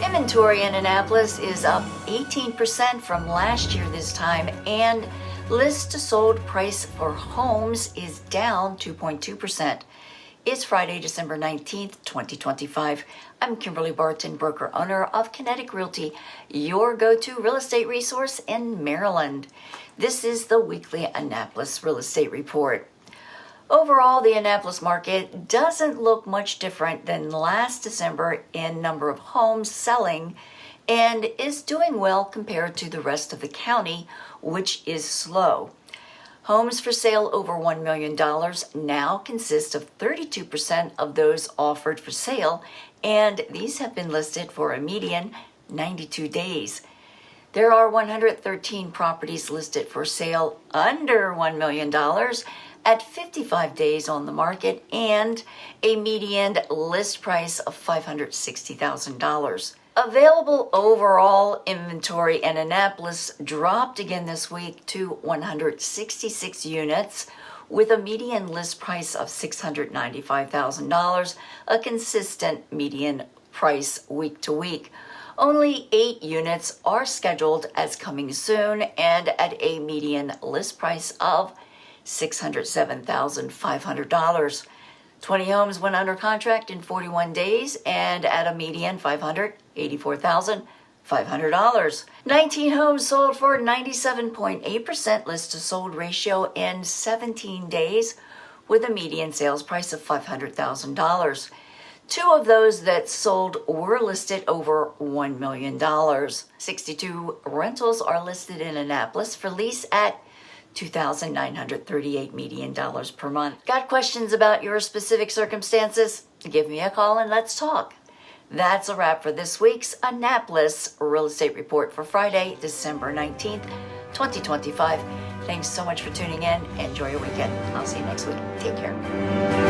Inventory in Annapolis is up 18% from last year this time, and list to sold price for homes is down 2.2%. It's Friday, December 19th, 2025. I'm Kimberly Barton, broker owner of Kinetic Realty, your go-to real estate resource in Maryland. This is the weekly Annapolis Real Estate Report. Overall, the Annapolis market doesn't look much different than last December in number of homes selling and is doing well compared to the rest of the county, which is slow. Homes for sale over $1 million now consist of 32% of those offered for sale, and these have been listed for a median 92 days. There are 113 properties listed for sale under $1 million at 55 days on the market and a median list price of $560,000. Available overall inventory in Annapolis dropped again this week to 166 units with a median list price of $695,000, a consistent median price week to week. Only 8 units are scheduled as coming soon and at a median list price of $607,500. 20 homes went under contract in 41 days and at a median $584,500. 19 homes sold for 97.8% list to sold ratio in 17 days with a median sales price of $500,000. 2 of those that sold were listed over $1 million. 62 rentals are listed in Annapolis for lease at $2,938 median dollars per month. Got questions about your specific circumstances? Give me a call and let's talk. That's a wrap for this week's Annapolis Real Estate Report for Friday, December 19th, 2025. Thanks so much for tuning in. Enjoy your weekend. I'll see you next week. Take care.